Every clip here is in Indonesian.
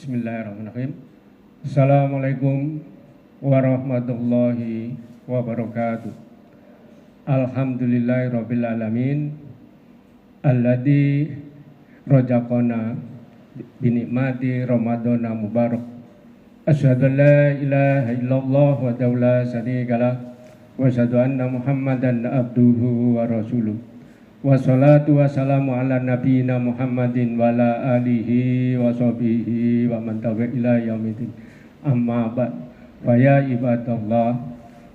Bismillahirrahmanirrahim. Assalamualaikum warahmatullahi wabarakatuh. Alhamdulillahirabbil alamin alladzi rajaqana binikmati ramadhana mubarak. Asyhadu an la ilaha illallah wa la syarikalah wa asyhadu anna Muhammadan abduhu wa rasuluh. Wassalatu wassalamu ala nabiyina Muhammadin wa ala alihi wa sahbihi wa man tabi'a ila yaumil amma ba'd. Fa ya ibadallah,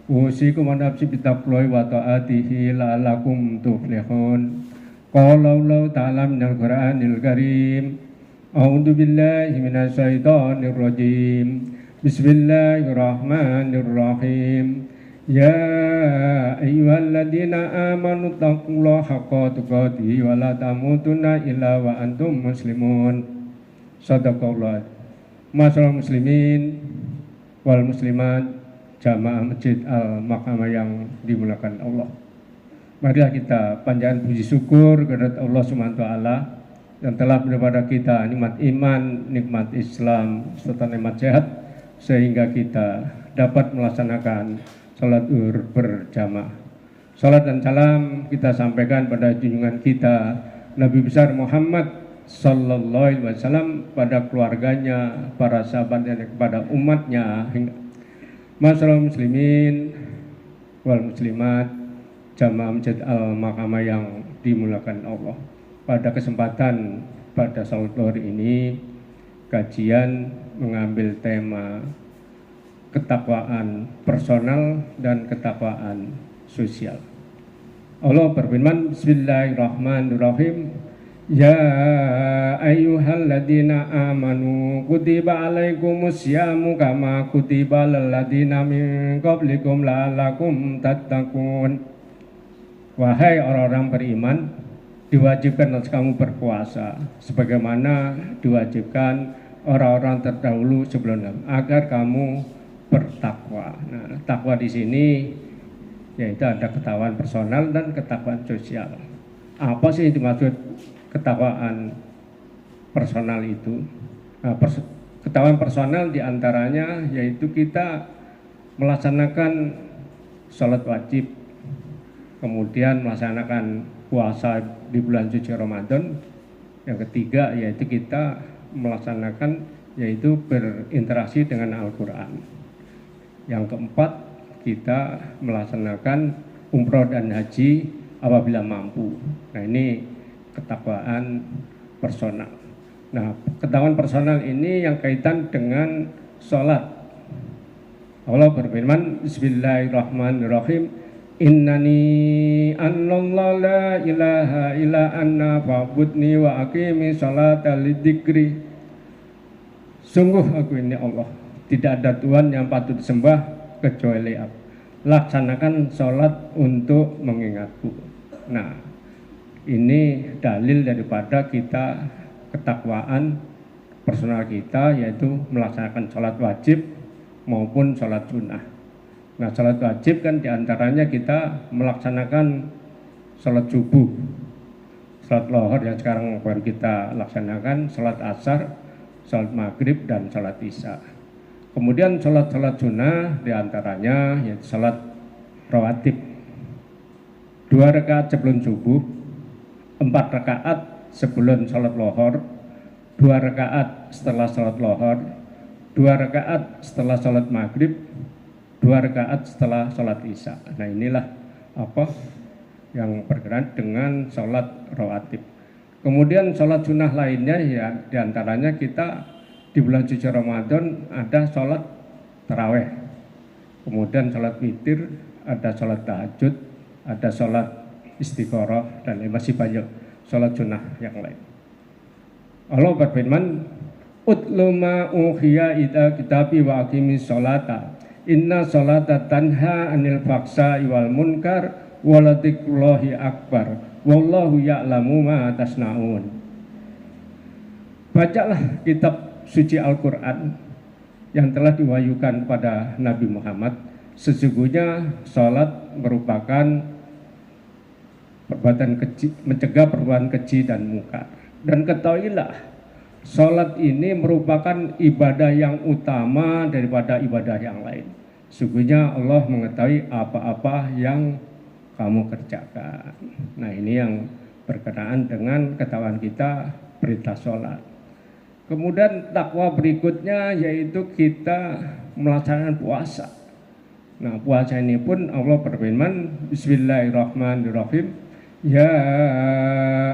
usikum wa nafsi bitaqwa wa ta'atihi la'allakum tuflihun. Qala Allah ta'ala minal Qur'anil Karim. A'udzu billahi minasy syaithanir rajim. Bismillahirrahmanirrahim. Ya ayyuhalladzina amanu taqullaha haqqa tuqatih wa la tamutunna illa wa antum muslimun. Shadaqallah. Masyaallah muslimin wal muslimat jamaah Masjid Al-Makamah yang dimuliakan Allah. Marilah kita panjatkan puji syukur kepada Allah Subhanahu wa taala yang telah beri kepada kita nikmat iman, nikmat Islam serta nikmat sehat sehingga kita dapat melaksanakan salat zuhur berjamaah. Salat dan salam kita sampaikan pada junjungan kita Nabi besar Muhammad sallallahu alaihi wasallam, pada keluarganya, para sahabatnya, kepada umatnya hingga masyaallah muslimin wal muslimat jamaah Masjid Al-Makamah yang dimuliakan Allah. Pada kesempatan pada salat zuhur ini kajian mengambil tema ketakwaan personal dan ketakwaan sosial. Allah berfirman, Bismillahirrahmanirrahim. Ya ayyuhalladzina amanu kutiba alaikumusyamu kama kutiba alal ladzina min qablikum la'allakum tattaqun. Wahai orang-orang beriman, diwajibkan atas kamu berpuasa sebagaimana diwajibkan orang-orang terdahulu sebelum kamu, agar kamu bertakwa. Nah, takwa di sini yaitu ada ketakwaan personal dan ketakwaan sosial. Apa sih dimaksud ketakwaan personal itu? Nah, ketakwaan personal diantaranya yaitu kita melaksanakan sholat wajib, kemudian melaksanakan puasa di bulan suci Ramadan. Yang ketiga yaitu kita melaksanakan yaitu berinteraksi dengan Al-Quran. Yang keempat, kita melaksanakan umroh dan haji apabila mampu. Nah, ini ketakwaan personal. Nah, ketakwaan personal ini yang kaitan dengan sholat. Allah berfirman, Bismillahirrahmanirrahim. Innani annallahu la ilaha illa anna fa'budni wa aqimi sholata lidzikri. Sungguh aku ini Allah, tidak ada Tuhan yang patut disembah kecuali aku. Laksanakan sholat untuk mengingatku. Nah, ini dalil daripada kita ketakwaan personal kita, yaitu melaksanakan sholat wajib maupun sholat sunnah. Nah, sholat wajib kan diantaranya kita melaksanakan sholat subuh, sholat lohor yang sekarang baru kita laksanakan, sholat asar, sholat maghrib, dan sholat isya. Kemudian sholat-sholat sunnah diantaranya yaitu sholat rawatib, 2 rakaat sebelum subuh, 4 rakaat sebelum sholat lohor, 2 rakaat setelah sholat lohor, 2 rakaat setelah sholat maghrib, 2 rakaat setelah sholat isya. Nah, inilah apa yang berkenaan dengan sholat rawatib. Kemudian sholat sunnah lainnya ya diantaranya kita di bulan suci Ramadan ada sholat taraweh, kemudian sholat witir, ada sholat tahajud, ada sholat istikharah, dan masih banyak sholat sunnah yang lain. Allah berfirman, Utlu ma uhiya ila kitabi wa aqimis sholata inna sholata tanha anil fahsya'i wal munkar wa ladhikrullahi akbar wallahu ya'lamu ma tasna'un. Bacalah kitab suci Al-Quran yang telah diwahyukan pada Nabi Muhammad. Sesungguhnya sholat merupakan perbuatan keji, mencegah perbuatan keji dan mungkar. Dan ketahuilah Sholat ini merupakan ibadah yang utama daripada ibadah yang lain. Sungguhnya Allah mengetahui apa-apa yang kamu kerjakan. Nah, ini yang berkenaan dengan ketahuan kita perintah sholat. Kemudian takwa berikutnya yaitu kita melaksanakan puasa. Nah, puasa ini pun Allah berfirman, Bismillahirrahmanirrahim. Ya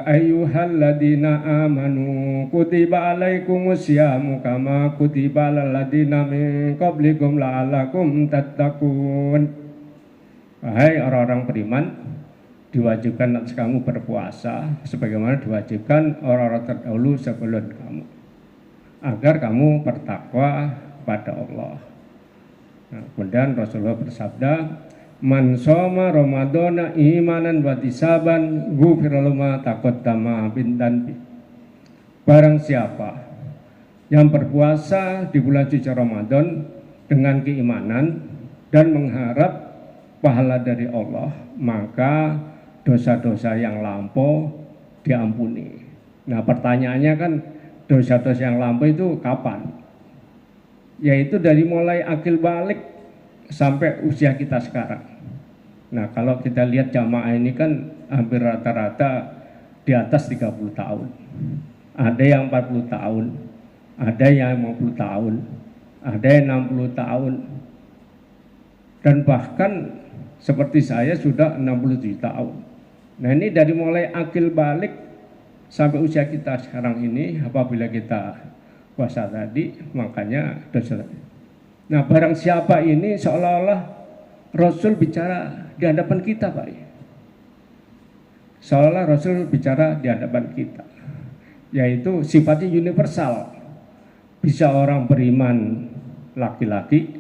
ayyuhalladzina amanu kutiba alaikumusyamu kama kutiba alal ladzina min qablikum la'allakum tattaqun. Wahai orang-orang beriman, diwajibkan atas kamu berpuasa sebagaimana diwajibkan orang-orang terdahulu sebelum kamu, agar kamu bertakwa pada Allah. Nah, kemudian Rasulullah bersabda, Man shoma Ramadana imanan wa ihtisaban ghufira lahu ma taqaddama min dhanbi. Barang siapa yang berpuasa di bulan suci Ramadan dengan keimanan dan mengharap pahala dari Allah, maka dosa-dosa yang lampau diampuni. Nah, pertanyaannya kan, dosa-dosa yang lampau itu kapan? Yaitu dari mulai akil balik sampai usia kita sekarang. Nah, kalau kita lihat jamaah ini kan hampir rata-rata di atas 30 tahun. Ada yang 40 tahun, ada yang 50 tahun, ada yang 60 tahun. Dan bahkan seperti saya sudah 67 tahun. Nah, ini dari mulai akil balik sampai usia kita sekarang ini, apabila kita puasa tadi, makanya dosa. Nah, barang siapa ini seolah-olah Rasul bicara di hadapan kita, Pak. Seolah Rasul bicara di hadapan kita, yaitu sifatnya universal. Bisa orang beriman laki-laki,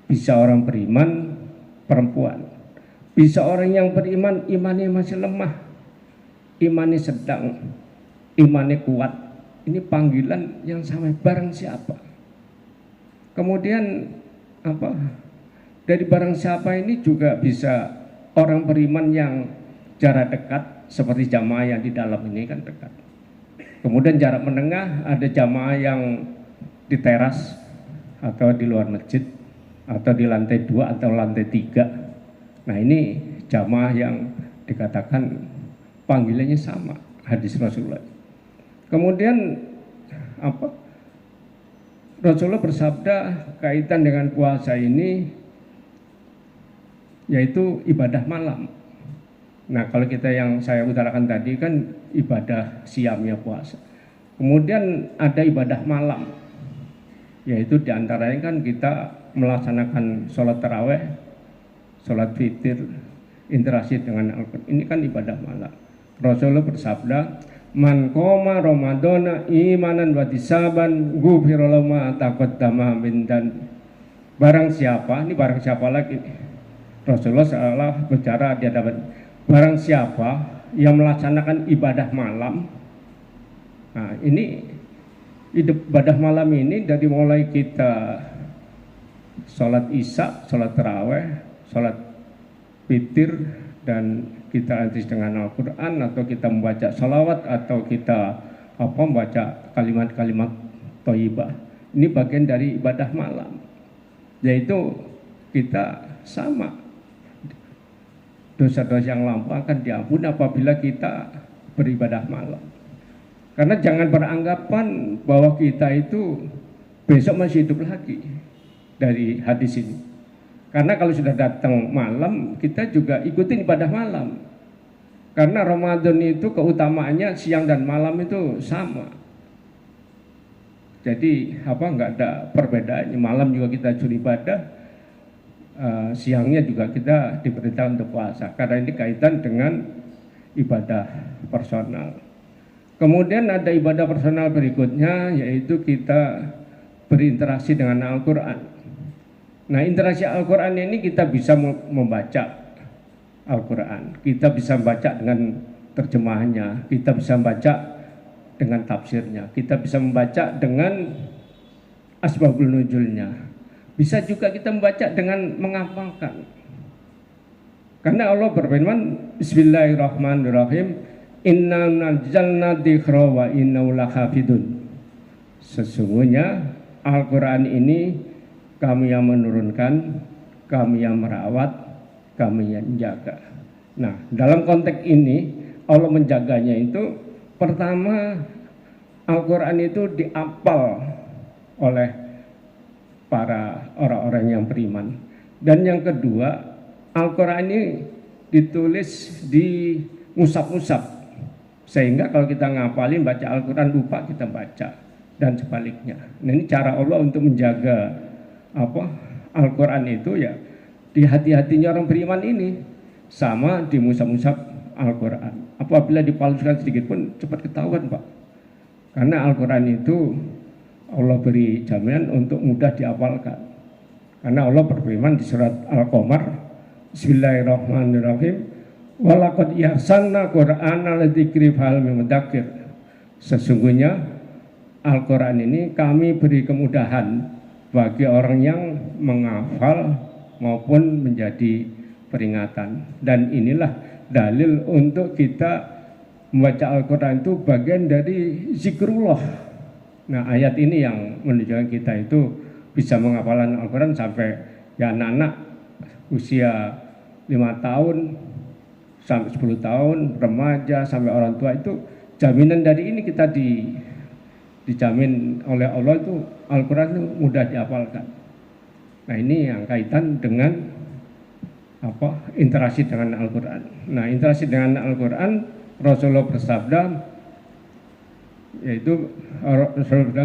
bisa orang beriman perempuan, bisa orang yang beriman imannya masih lemah, imannya sedang, imannya kuat. Ini panggilan yang sama barang siapa. Kemudian dari barang siapa ini juga bisa orang beriman yang jarak dekat, seperti jamaah yang di dalam ini kan dekat. Kemudian jarak menengah, ada jamaah yang di teras atau di luar masjid atau di lantai 2 atau lantai 3. Nah, ini jamaah yang dikatakan panggilannya sama, hadis Rasulullah. Kemudian Rasulullah bersabda kaitan dengan puasa ini, yaitu ibadah malam. Nah, kalau kita yang saya utarakan tadi kan ibadah siamnya puasa. Kemudian ada ibadah malam, yaitu diantaranya kan kita melaksanakan sholat taraweh, sholat witir, interaksi dengan Al-Quran. Ini kan ibadah malam. Rasulullah bersabda, Man qoma Ramadana imanan wa ihtisaban ghufira lahu ma taqaddama min dhanbi. Barang siapa, ini barang siapa lagi? Rasulullah SAW bicara di hadapan, barang siapa yang melaksanakan ibadah malam. Nah, ini ibadah malam ini dari mulai kita sholat isya, sholat taraweh, sholat witir, dan kita antis dengan Al-Quran, atau kita membaca sholawat, atau kita membaca kalimat-kalimat thayyibah. Ini bagian dari ibadah malam, yaitu kita sama. Dosa-dosa yang lampau akan diampuni apabila kita beribadah malam. Karena jangan beranggapan bahwa kita itu besok masih hidup lagi dari hadis ini. Karena kalau sudah datang malam, kita juga ikutin ibadah malam. Karena Ramadan itu keutamaannya siang dan malam itu sama. Jadi nggak ada perbedaannya. Malam juga kita beribadah. Siangnya juga kita diperintah untuk puasa, karena ini kaitan dengan ibadah personal. Kemudian ada ibadah personal berikutnya, yaitu kita berinteraksi dengan Al-Quran. Nah, interaksi Al-Quran ini kita bisa membaca Al-Quran, kita bisa membaca dengan terjemahannya, kita bisa membaca dengan tafsirnya, kita bisa membaca dengan asbabul nuzulnya. Bisa juga kita membaca dengan menghafalkan. Karena Allah berfirman, Bismillahirrahmanirrahim, Inna nazzalna dzikra wa inna lahafidun. Sesungguhnya Al-Quran ini kami yang menurunkan, kami yang merawat, kami yang menjaga. Nah, dalam konteks ini Allah menjaganya itu pertama Al-Quran itu diapal oleh para orang-orang yang beriman. Dan yang kedua, Al-Quran ini ditulis di musab-musab. Sehingga kalau kita ngapalin baca Al-Quran lupa kita baca dan sebaliknya. Nah, ini cara Allah untuk menjaga Al-Quran itu ya di hati-hatinya orang beriman ini, sama di musab-musab Al-Quran. Apabila dipalsukan sedikit pun cepat ketahuan, Pak. Karena Al-Quran itu Allah beri jaminan untuk mudah dihafalkan. Karena Allah berfirman di surat Al-Qamar, Bismillahirrahmanirrahim, walaqad yasanna Qur'ana lidzikri fahal min mudzakir. Sesungguhnya Al-Quran ini kami beri kemudahan bagi orang yang menghafal maupun menjadi peringatan. Dan inilah dalil untuk kita membaca Al-Quran itu bagian dari zikrullah. Nah, ayat ini yang menunjukkan kita itu bisa menghafalkan Al-Quran sampai ya anak-anak usia 5 tahun sampai 10 tahun, remaja sampai orang tua, itu jaminan dari ini kita dijamin oleh Allah itu Al-Quran itu mudah dihafalkan. Nah, ini yang kaitan dengan interaksi dengan Al-Quran. Nah, interaksi dengan Al-Quran, Rasulullah bersabda, yaitu Rasulullah bersabda,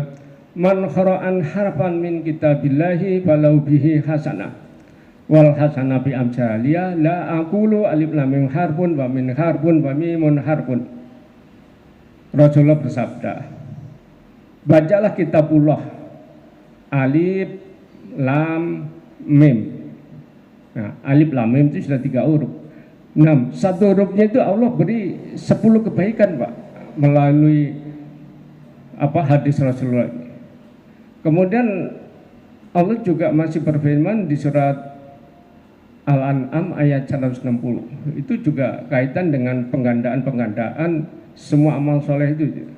man qara'an harfan min kitabillahi falau bihi hasanah wal hasanah bi amsaliyah la aqulu alif lam mim harfun wa min harfun wa mimun harfun. Rasulullah bersabda, bacalah kitabullah alif lam mim. Nah, alif lam mim itu sudah 3 huruf. Nah, satu hurufnya itu Allah beri 10 kebaikan, Pak, melalui hadis Rasulullah ini. Kemudian Allah juga masih berfirman di surat Al-An'am ayat 160. Itu juga kaitan dengan penggandaan semua amal soleh itu.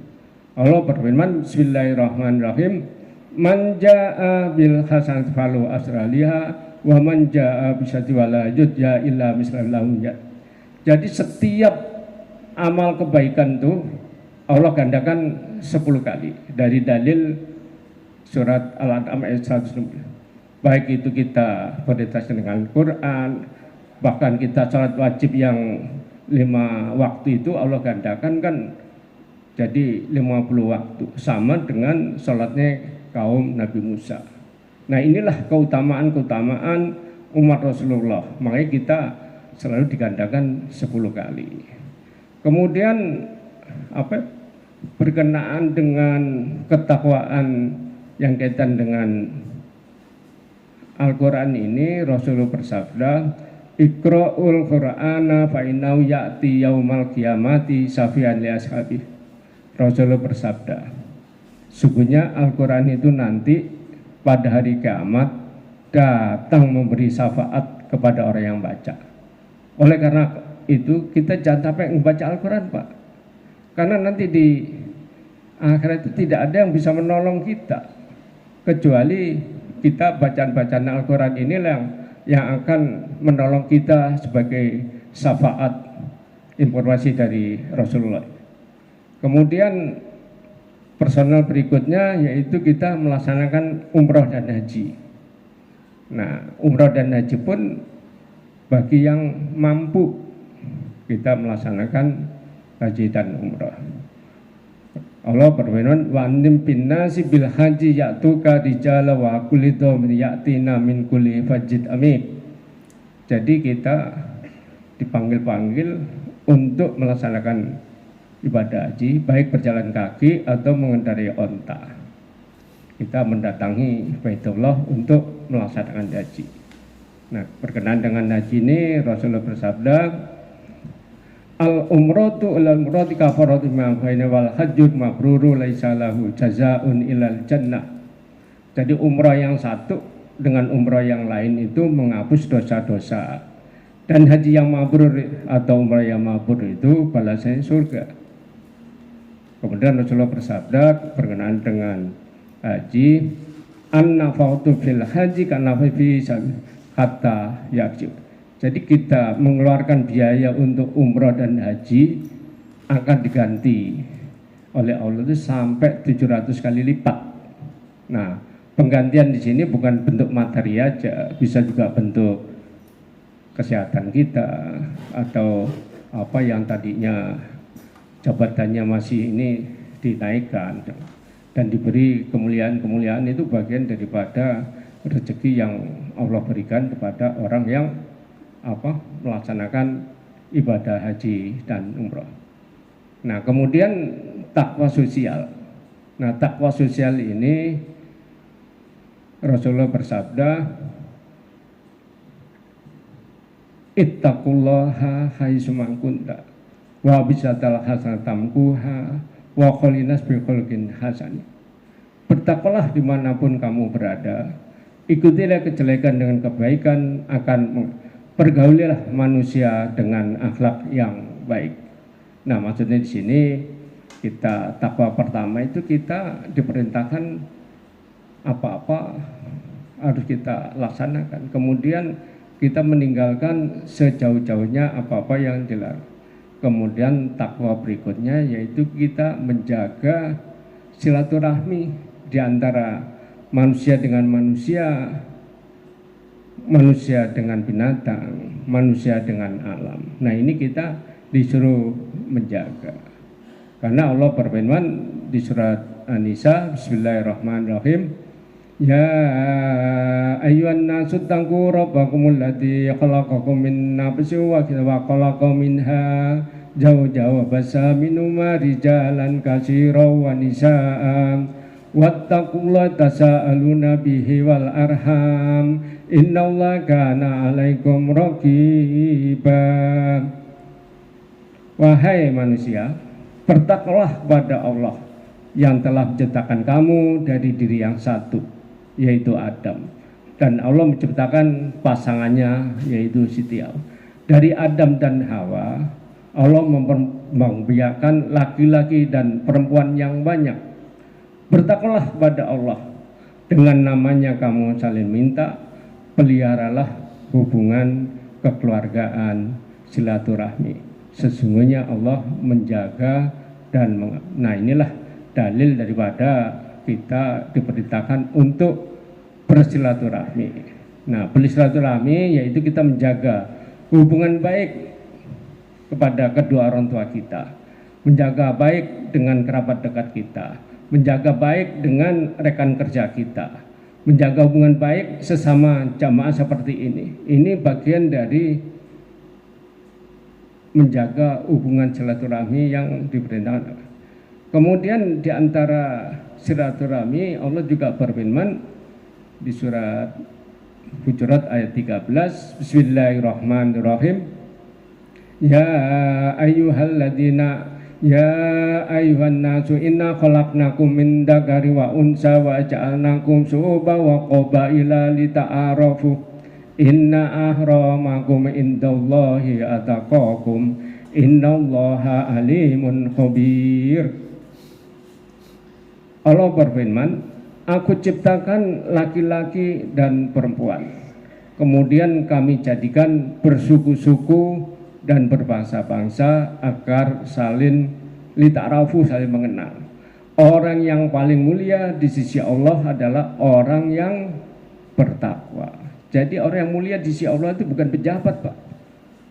Allah berfirman, Bismillahirrahmanirrahim, man jaa bil hasanati falahu asraliha wa man jaa bisyati wala yujza illa mislahum. Jadi setiap amal kebaikan itu Allah gandakan 10 kali dari dalil surat Al-An'am ayat 160. Baik itu kita berinteraksi dengan Quran, bahkan kita sholat wajib yang 5 waktu itu Allah gandakan kan jadi 50 waktu, sama dengan sholatnya kaum Nabi Musa. Nah, inilah keutamaan umat Rasulullah. Makanya kita selalu digandakan 10 kali. Kemudian berkenaan dengan ketakwaan yang kaitan dengan Al-Quran ini, Rasulullah bersabda, Iqra'ul Qur'ana fa innahu ya'ti yaumal qiyamati syafi'an li ashabi. Rasulullah bersabda, sungguhnya Al-Quran itu nanti pada hari kiamat datang memberi syafaat kepada orang yang baca. Oleh karena itu kita jangan sampai membaca Al-Quran, Pak. Karena nanti di akhirat itu tidak ada yang bisa menolong kita kecuali kita bacaan-bacaan Al-Quran inilah yang akan menolong kita sebagai syafaat informasi dari Rasulullah. Kemudian personal berikutnya yaitu kita melaksanakan umroh dan haji. Nah, umroh dan haji pun bagi yang mampu kita melaksanakan haji dan umroh. Allah berfirman, wa andim binnasi bil haji ya'tuka rijala wa kulli dhamin ya'tina min kulli fajjid amik. Jadi kita dipanggil-panggil untuk melaksanakan ibadah haji, baik berjalan kaki atau mengendarai onta. Kita mendatangi Baitullah untuk melaksanakan haji. Nah, berkenaan dengan haji ini Rasulullah bersabda, al-umratu al-umrati kafaratu ma baina wal hajjul mabruru laisa lahu jazaa'un ilal jannah. Jadi umrah yang satu dengan umrah yang lain itu menghapus dosa-dosa. Dan haji yang mabrur atau umrah yang mabrur itu balasnya surga. Kemudian Rasulullah bersabda berkenaan dengan haji an-nafaqatu fil haji kana fi hatta yakjib. Jadi kita mengeluarkan biaya untuk umroh dan haji akan diganti oleh Allah itu sampai 700 kali lipat. Nah, penggantian di sini bukan bentuk materi aja, bisa juga bentuk kesehatan kita atau apa yang tadinya jabatannya masih ini dinaikkan dan diberi kemuliaan-kemuliaan. Itu bagian daripada rezeki yang Allah berikan kepada orang yang melaksanakan ibadah haji dan umroh. Nah, kemudian takwa sosial. Nah, takwa sosial ini Rasulullah bersabda, ittaqullaha haitsuma kunta wa bisatal hasanatamkuha wa kholinas bi khulqin hasan. Bertakwalah dimanapun kamu berada, ikutilah kejelekan dengan kebaikan, pergaulilah manusia dengan akhlak yang baik. Nah, maksudnya di sini kita takwa pertama itu kita diperintahkan apa-apa harus kita laksanakan. Kemudian kita meninggalkan sejauh-jauhnya apa-apa yang dilarang. Kemudian takwa berikutnya yaitu kita menjaga silaturahmi di antara manusia dengan manusia, manusia dengan binatang, manusia dengan alam. Nah, ini kita disuruh menjaga. Karena Allah berfirman di surat An-Nisa, Bismillahirrahmanirrahim, ya ayyuhan nasu taqu rabbakumul ladzi khalaqakum min nafsin wahidatin wa khalaqa minha zawjaha wa bassa minhuma rijalan katsiran wa nisaa wattaqullaha tasaaluna bihi wal arham innallaha kana 'alaikum raqiba. Wahai manusia, bertakwalah kepada Allah yang telah menciptakan kamu dari diri yang satu, yaitu Adam. Dan Allah menciptakan pasangannya, yaitu Siti Hawa. Dari Adam dan Hawa, Allah membiarkan laki-laki dan perempuan yang banyak. Bertakwalah kepada Allah. Dengan namanya kamu saling minta, peliharalah hubungan kekeluargaan, silaturahmi. Sesungguhnya Allah menjaga dan nah, inilah dalil daripada kita diperintahkan untuk bersilaturahmi. Nah, bersilaturahmi yaitu kita menjaga hubungan baik kepada kedua orang tua kita, menjaga baik dengan kerabat dekat kita, menjaga baik dengan rekan kerja kita, menjaga hubungan baik sesama jamaah seperti ini. Ini bagian dari menjaga hubungan silaturahmi yang diperintahkan. Kemudian di antara silaturahmi Allah juga berfirman di surat Hujurat ayat 13, Bismillahirrahmanirrahim. Ya ayyuhan nasu inna khalaqnakum min dzakari wa unsa wa ja'alnakum syu'uban wa qabaila lita'arafu. Inna ahramakum indallahi ataqakum innallaha alimun khabir. Allah berfirman, aku ciptakan laki-laki dan perempuan, kemudian kami jadikan bersuku-suku dan berbangsa-bangsa agar saling lita'arafu, saling mengenal. Orang yang paling mulia di sisi Allah adalah orang yang bertakwa. Jadi orang yang mulia di sisi Allah itu bukan pejabat, Pak,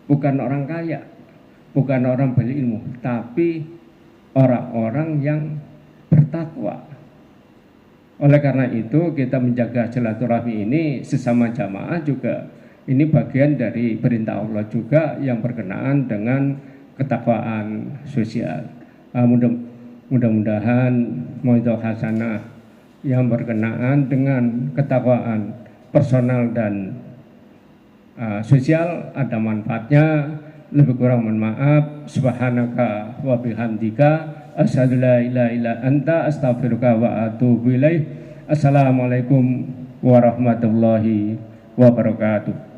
bukan orang kaya, bukan orang berilmu, tapi orang-orang yang bertakwa. Oleh karena itu kita menjaga silaturahmi ini sesama jamaah juga ini bagian dari perintah Allah juga yang berkenaan dengan ketakwaan sosial. Mudah-mudahan mau'izah hasanah yang berkenaan dengan ketakwaan personal dan sosial ada manfaatnya. Lebih kurang mohon maaf. Subhanaka wa bihamdika asyhadu la ilaha illa anta astaghfiruka wa atubu ilaik. Assalamualaikum warahmatullahi wabarakatuh.